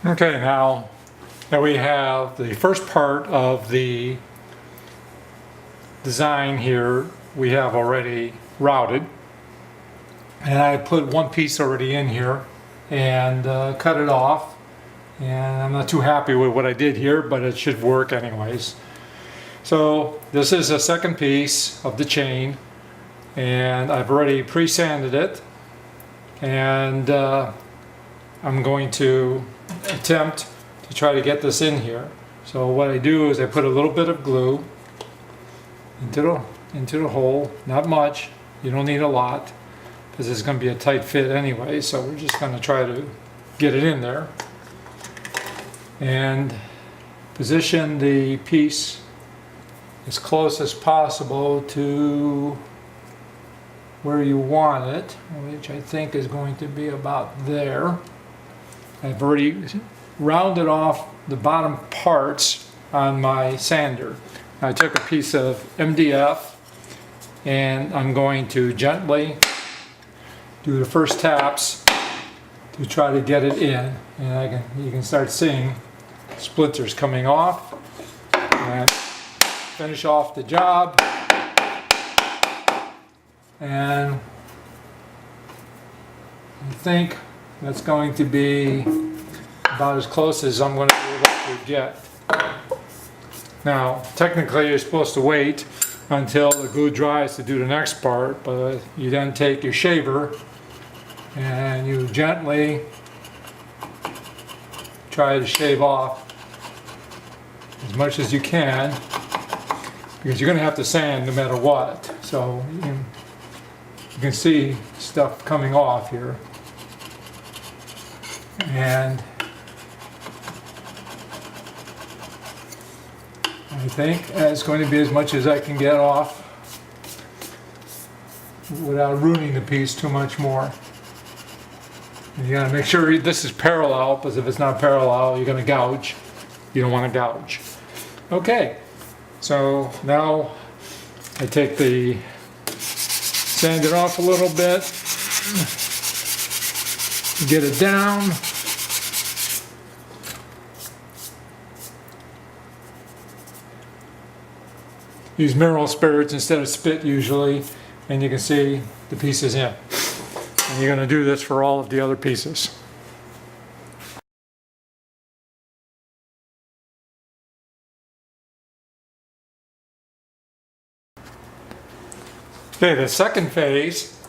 Okay, now that we have the first part of the design here, we have already routed. And I put one piece already in here and cut it off. And I'm not too happy with what I did here, but it should work anyways. So this is a second piece of the chain, and I've already pre-sanded it. And I'm going to attempt to try to get this in here. So what I do is I put a little bit of glue into the hole, not much, you don't need a lot because it's going to be a tight fit anyway, so we're just going to try to get it in there and position the piece as close as possible to where you want it, which I think is going to be about there. I've already rounded off the bottom parts on my sander. I took a piece of MDF and I'm going to gently do the first taps to try to get it in, and you can start seeing splinters coming off, and finish off the job. And I think that's going to be about as close as I'm going to be able to get. Now, technically you're supposed to wait until the glue dries to do the next part, but you then take your shaver and you gently try to shave off as much as you can, because you're going to have to sand no matter what. So you can see stuff coming off here, and I think it's going to be as much as I can get off without ruining the piece too much more. And you gotta make sure this is parallel, because if it's not parallel, you're gonna gouge. You don't want to gouge. Okay, so now I take the sand it off a little bit, get it down. Use mineral spirits instead of spit usually, and you can see the pieces in. And you're going to do this for all of the other pieces. Okay, the second phase,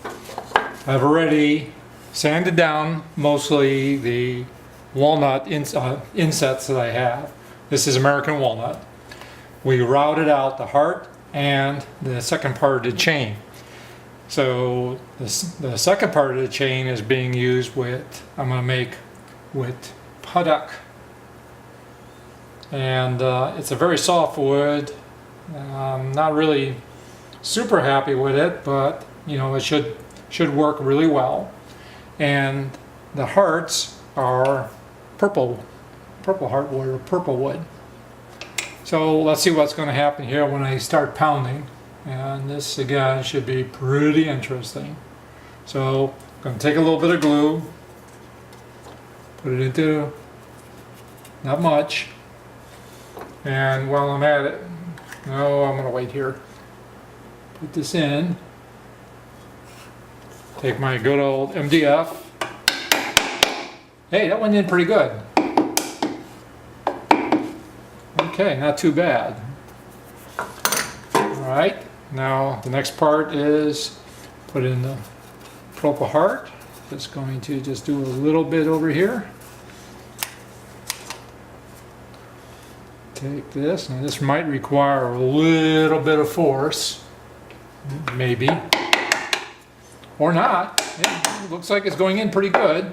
I've already sanded down mostly the walnut insets that I have. This is American walnut. We routed out the heart and the second part of the chain. So the second part of the chain is being used with, I'm going to make with Padouk. And it's a very soft wood. I'm not really super happy with it, but you know, it should work really well. And the hearts are Purpleheart wood or purple wood. So let's see what's going to happen here when I start pounding. And this again should be pretty interesting. So I'm going to take a little bit of glue, put it into, not much, and while I'm at it, no, I'm going to wait here. Put this in, take my good old MDF. Hey, that went in pretty good. Okay, not too bad. Alright, now the next part is put in the Purpleheart. Just going to just do a little bit over here. Take this, and this might require a little bit of force. Maybe. Or not. It looks like it's going in pretty good.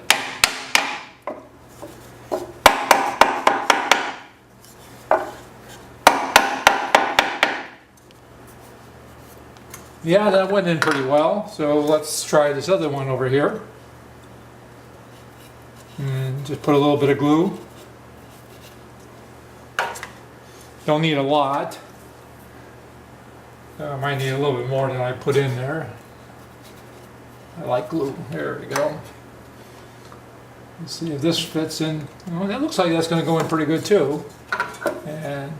Yeah, that went in pretty well. So let's try this other one over here. And just put a little bit of glue. Don't need a lot. I might need a little bit more than I put in there. I like glue. There we go. Let's see if this fits in. Well, that looks like that's going to go in pretty good too. And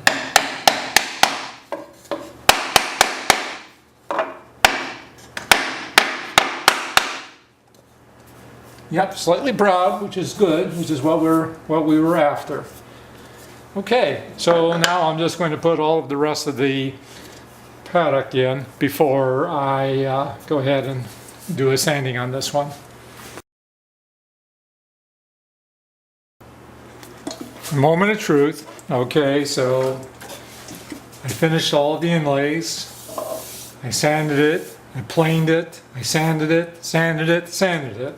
yep, slightly proud, which is good, which is what we were after. Okay, so now I'm just going to put all of the rest of the Padouk in before I go ahead and do a sanding on this one. Moment of truth. Okay, so I finished all of the inlays. I sanded it, I planed it, I sanded it, sanded it, sanded it.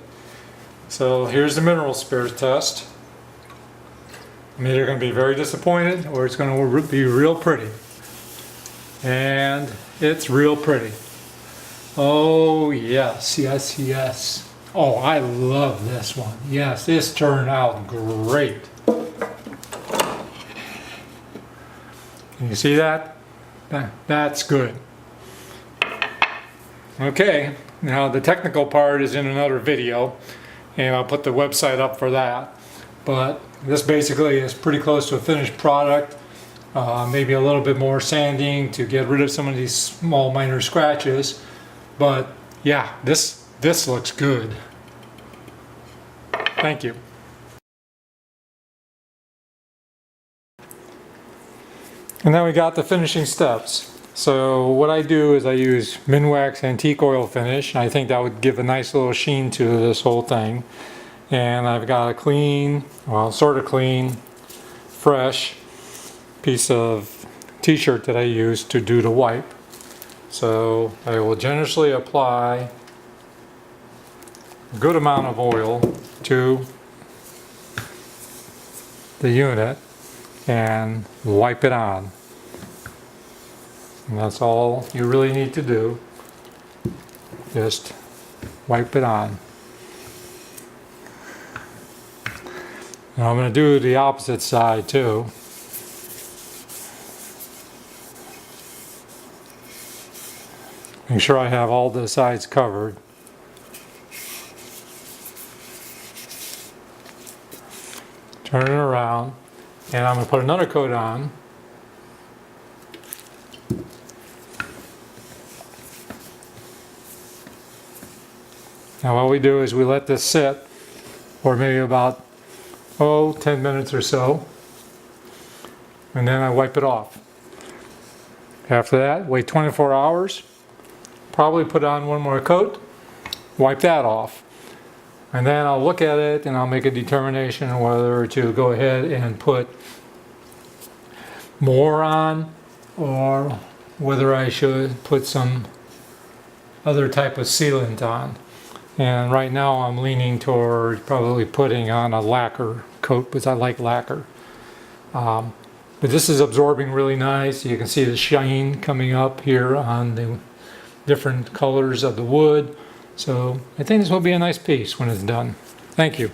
So here's the mineral spirits test. I'm either going to be very disappointed or it's going to be real pretty. And it's real pretty. Oh yes, yes, yes. Oh, I love this one. Yes, this turned out great. Can you see that? That's good. Okay, now the technical part is in another video, and I'll put the website up for that. But this basically is pretty close to a finished product. Maybe a little bit more sanding to get rid of some of these small minor scratches. But yeah, this looks good. Thank you. And then we got the finishing steps. So what I do is I use Minwax Antique Oil Finish. I think that would give a nice little sheen to this whole thing. And I've got a clean, well, sort of clean, fresh piece of t-shirt that I use to do the wipe. So I will generously apply a good amount of oil to the unit and wipe it on. And that's all you really need to do. Just wipe it on. Now I'm going to do the opposite side too. Make sure I have all the sides covered. Turn it around, and I'm going to put another coat on. Now what we do is we let this sit for maybe about 10 minutes or so, and then I wipe it off. After that, wait 24 hours, probably put on one more coat, wipe that off, and then I'll look at it and I'll make a determination whether to go ahead and put more on or whether I should put some other type of sealant on. And right now I'm leaning toward probably putting on a lacquer coat because I like lacquer. But this is absorbing really nice. You can see the shine coming up here on the different colors of the wood. So I think this will be a nice piece when it's done. Thank you.